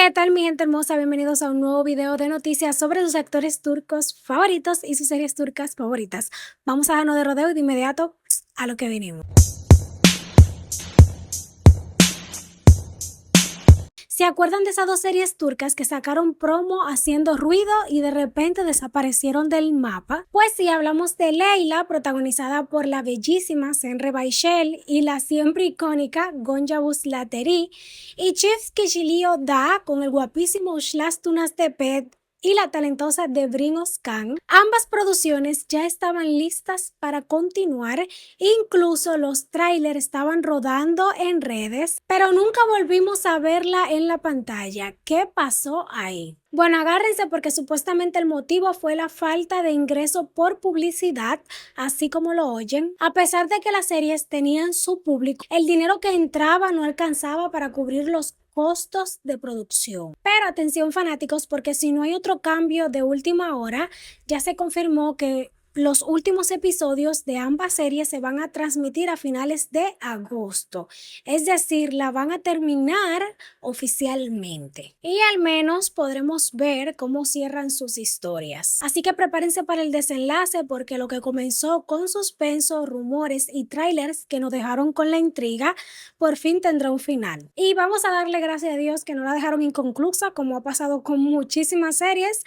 ¿Qué tal, mi gente hermosa? Bienvenidos a un nuevo video de noticias sobre sus actores turcos favoritos y sus series turcas favoritas. Vamos a darnos de rodeo y de inmediato a lo que vinimos. ¿Se acuerdan de esas dos series turcas que sacaron promo haciendo ruido y de repente desaparecieron del mapa? Pues sí, hablamos de Leyla, protagonizada por la bellísima Senre Bayshel y la siempre icónica Gonca Buslateri, y Çift Kişiliği Da con el guapísimo Ushlas Tunastepet y la talentosa Debrin Özkan. Ambas producciones ya estaban listas para continuar, incluso los trailers estaban rodando en redes, pero nunca volvimos a verla en la pantalla. ¿Qué pasó ahí? Bueno, agárrense porque supuestamente el motivo fue la falta de ingreso por publicidad, así como lo oyen. A pesar de que las series tenían su público, el dinero que entraba no alcanzaba para cubrir los costos de producción. Pero atención, fanáticos, porque si no hay otro cambio de última hora, ya se confirmó que los últimos episodios de ambas series se van a transmitir a finales de agosto, es decir, la van a terminar oficialmente y al menos podremos ver cómo cierran sus historias. Así que prepárense para el desenlace, porque lo que comenzó con suspenso, rumores y trailers que nos dejaron con la intriga, por fin tendrá un final. Y vamos a darle gracias a Dios que no la dejaron inconclusa, como ha pasado con muchísimas series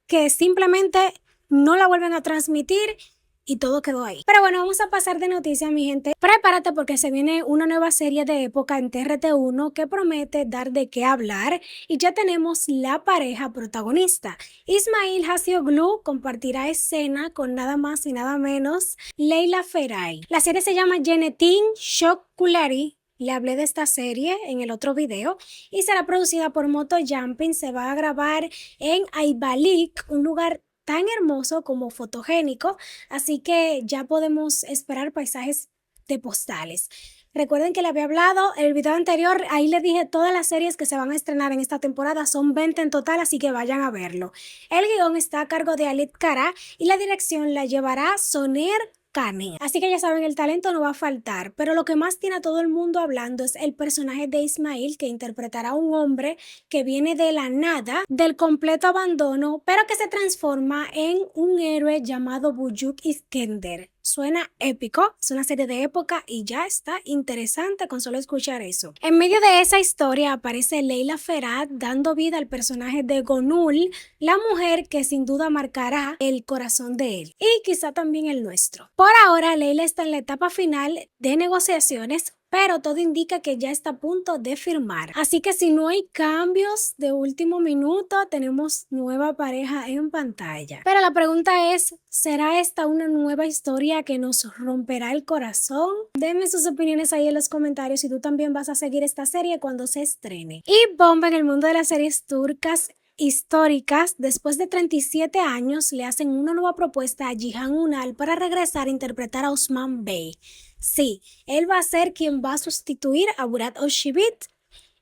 que simplemente no la vuelven a transmitir y todo quedó ahí. Pero bueno, vamos a pasar de noticias, mi gente. Prepárate porque se viene una nueva serie de época en TRT1 que promete dar de qué hablar y ya tenemos la pareja protagonista. İsmail Hacioglu compartirá escena con nada más y nada menos Leyla Feray. La serie se llama Genetin Şokkulari. Le hablé de esta serie en el otro video y será producida por Moto Jumping. Se va a grabar en Ayvalık, un lugar tan hermoso como fotogénico, así que ya podemos esperar paisajes de postales. Recuerden que le había hablado en el video anterior, ahí les dije todas las series que se van a estrenar en esta temporada, son 20 en total, así que vayan a verlo. El guión está a cargo de Alit Kara y la dirección la llevará Soner Kane. Así que ya saben, el talento no va a faltar, pero lo que más tiene a todo el mundo hablando es el personaje de İsmail, que interpretará a un hombre que viene de la nada, del completo abandono, pero que se transforma en un héroe llamado Bujuk Iskender. Suena épico, es una serie de época y ya está interesante con solo escuchar eso. En medio de esa historia aparece Leyla Feray dando vida al personaje de Gonul, la mujer que sin duda marcará el corazón de él y quizá también el nuestro. Por ahora, Leyla está en la etapa final de negociaciones, pero todo indica que ya está a punto de firmar. Así que si no hay cambios de último minuto, tenemos nueva pareja en pantalla. Pero la pregunta es, ¿será esta una nueva historia que nos romperá el corazón? Denme sus opiniones ahí en los comentarios si tú también vas a seguir esta serie cuando se estrene. Y bomba en el mundo de las series turcas históricas. Después de 37 años le hacen una nueva propuesta a Cihan Ünal para regresar a interpretar a Osman Bey. Sí, él va a ser quien va a sustituir a Murat Özçivit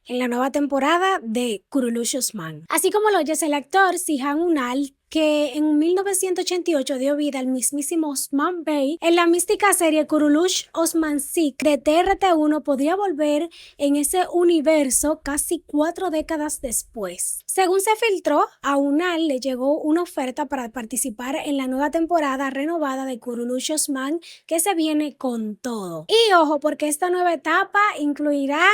en la nueva temporada de Kuruluş Osman. Así como lo oyes, el actor Cihan Ünal, que en 1988 dio vida al mismísimo Osman Bey, en la mística serie Kuruluş Osmansik de TRT1, podría volver en ese universo casi 4 décadas después. Según se filtró, a Ünal le llegó una oferta para participar en la nueva temporada renovada de Kuruluş Osman, que se viene con todo. Y ojo, porque esta nueva etapa incluirá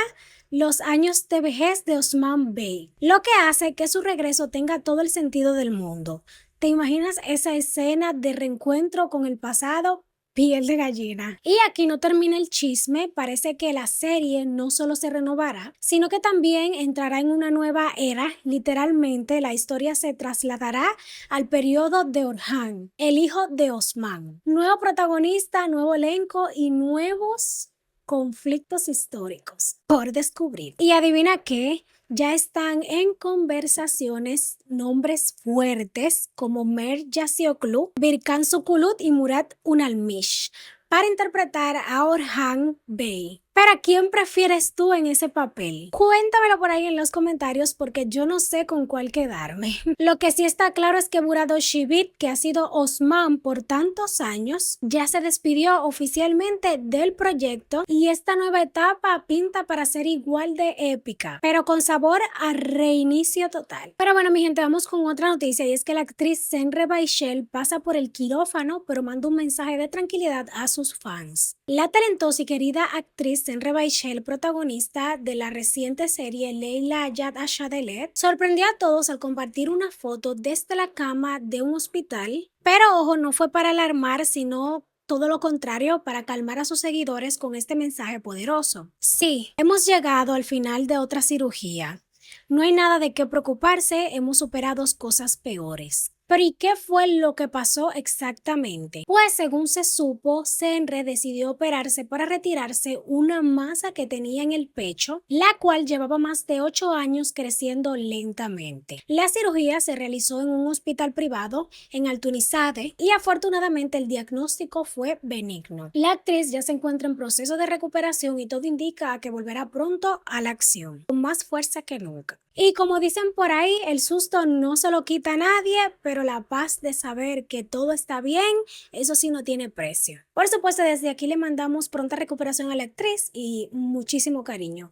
los años de vejez de Osman Bey, lo que hace que su regreso tenga todo el sentido del mundo. ¿Te imaginas esa escena de reencuentro con el pasado? Piel de gallina. Y aquí no termina el chisme, parece que la serie no solo se renovará, sino que también entrará en una nueva era. Literalmente, la historia se trasladará al periodo de Orhan, el hijo de Osman. Nuevo protagonista, nuevo elenco y nuevos conflictos históricos por descubrir. Y adivina qué, ya están en conversaciones nombres fuertes como Mert Yacioglu, Birkan Sukulut y Murat Unalmish para interpretar a Orhan Bey. Pero ¿a quién prefieres tú en ese papel? Cuéntamelo por ahí en los comentarios porque yo no sé con cuál quedarme. Lo que sí está claro es que Murado Shibit, que ha sido Osman por tantos años, ya se despidió oficialmente del proyecto y esta nueva etapa pinta para ser igual de épica, pero con sabor a reinicio total. Pero bueno, mi gente, vamos con otra noticia y es que la actriz Senre Baichel pasa por el quirófano, pero manda un mensaje de tranquilidad a sus fans. La talentosa y querida actriz Senre Baichel, protagonista de la reciente serie Leila Ayat Ashadelet, sorprendió a todos al compartir una foto desde la cama de un hospital, pero ojo, no fue para alarmar, sino todo lo contrario, para calmar a sus seguidores con este mensaje poderoso. Sí, hemos llegado al final de otra cirugía. No hay nada de qué preocuparse, hemos superado cosas peores. Pero ¿y qué fue lo que pasó exactamente? Pues según se supo, Senre decidió operarse para retirarse una masa que tenía en el pecho, la cual llevaba más de 8 años creciendo lentamente. La cirugía se realizó en un hospital privado en Altunizade y afortunadamente el diagnóstico fue benigno. La actriz ya se encuentra en proceso de recuperación y todo indica a que volverá pronto a la acción, con más fuerza que nunca. Y como dicen por ahí, el susto no se lo quita a nadie, pero la paz de saber que todo está bien, eso sí no tiene precio. Por supuesto, desde aquí le mandamos pronta recuperación a la actriz y muchísimo cariño.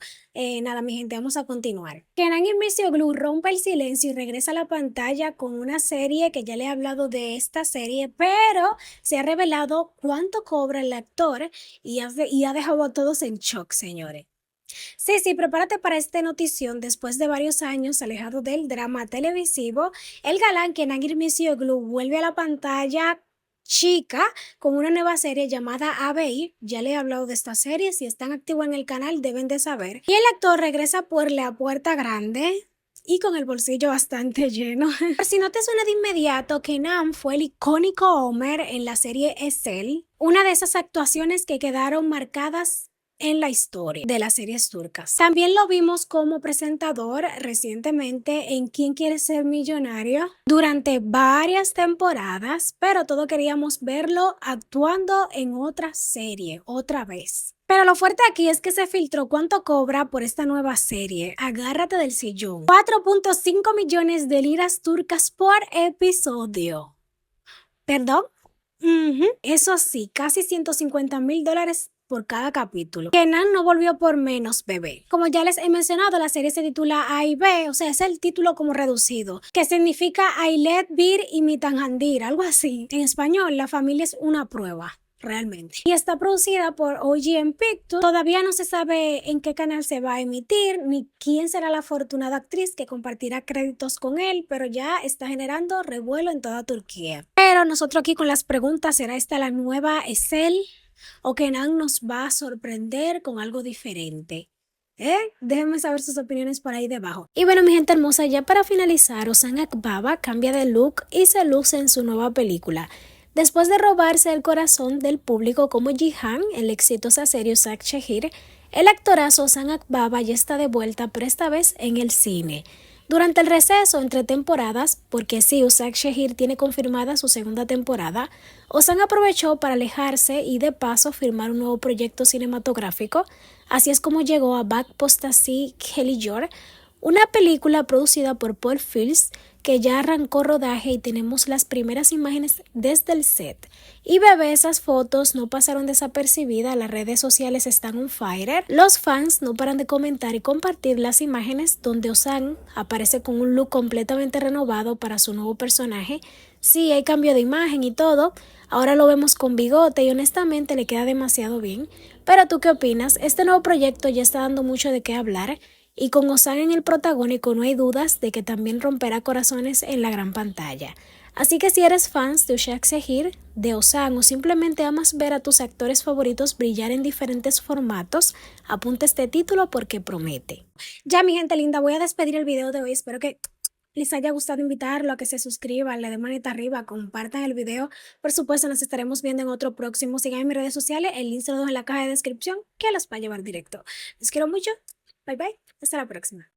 Nada, mi gente, vamos a continuar. Kenan Irmisioğlu rompe el silencio y regresa a la pantalla con una serie que ya le he hablado de esta serie, pero se ha revelado cuánto cobra el actor y ha dejado a todos en shock, señores. Sí, prepárate para esta notición. Después de varios años alejado del drama televisivo, el galán Kenan Irmisioğlu vuelve a la pantalla chica con una nueva serie llamada ABI. Ya le he hablado de esta serie, si están activos en el canal deben de saber. Y el actor regresa por la puerta grande y con el bolsillo bastante lleno. Por si no te suena de inmediato, Kenan fue el icónico Homer en la serie Ezel, una de esas actuaciones que quedaron marcadas en la historia de las series turcas. También lo vimos como presentador recientemente en ¿Quién quiere ser millonario? Durante varias temporadas, pero todos queríamos verlo actuando en otra serie, otra vez. Pero lo fuerte aquí es que se filtró cuánto cobra por esta nueva serie. Agárrate del sillón. 4.5 millones de liras turcas por episodio. ¿Perdón? Eso sí, casi $150,000 por cada capítulo. Kenan no volvió por menos, bebé. Como ya les he mencionado, la serie se titula A y B, o sea, es el título como reducido, que significa Ailet, Bir y Mitanhandir, algo así. En español, la familia es una prueba. Realmente. Y está producida por OGM Pictures. Todavía no se sabe en qué canal se va a emitir, ni quién será la afortunada actriz que compartirá créditos con él, pero ya está generando revuelo en toda Turquía. Pero nosotros aquí con las preguntas, ¿será esta la nueva Ezel? ¿O Kenan nos va a sorprender con algo diferente? Déjenme saber sus opiniones por ahí debajo. Y bueno, mi gente hermosa, ya para finalizar, Ozan Akbaba cambia de look y se luce en su nueva película. Después de robarse el corazón del público como Jihan en la exitosa serie Usag Shahir, el actorazo Ozan Akbaba ya está de vuelta, pero esta vez en el cine. Durante el receso entre temporadas, porque sí, Usag Shahir tiene confirmada su segunda temporada, Ozan aprovechó para alejarse y de paso firmar un nuevo proyecto cinematográfico. Así es como llegó a Bak Postasi Geliyor, una película producida por Paul Fields que ya arrancó rodaje y tenemos las primeras imágenes desde el set. Y bebé, esas fotos no pasaron desapercibidas, las redes sociales están on fire. Los fans no paran de comentar y compartir las imágenes donde Ozan aparece con un look completamente renovado para su nuevo personaje. Sí, hay cambio de imagen y todo. Ahora lo vemos con bigote y honestamente le queda demasiado bien. Pero ¿tú qué opinas? Este nuevo proyecto ya está dando mucho de qué hablar. Y con Ozan en el protagónico no hay dudas de que también romperá corazones en la gran pantalla. Así que si eres fans de Usag Shahir, de Ozan o simplemente amas ver a tus actores favoritos brillar en diferentes formatos, apunta este título porque promete. Ya mi gente linda, voy a despedir el video de hoy. Espero que les haya gustado, invitarlo a que se suscriban, le den manita arriba, compartan el video. Por supuesto, nos estaremos viendo en otro próximo. Sigan en mis redes sociales, el link se lo dejo en la caja de descripción que los va a llevar directo. Les quiero mucho. Bye bye. Hasta la próxima.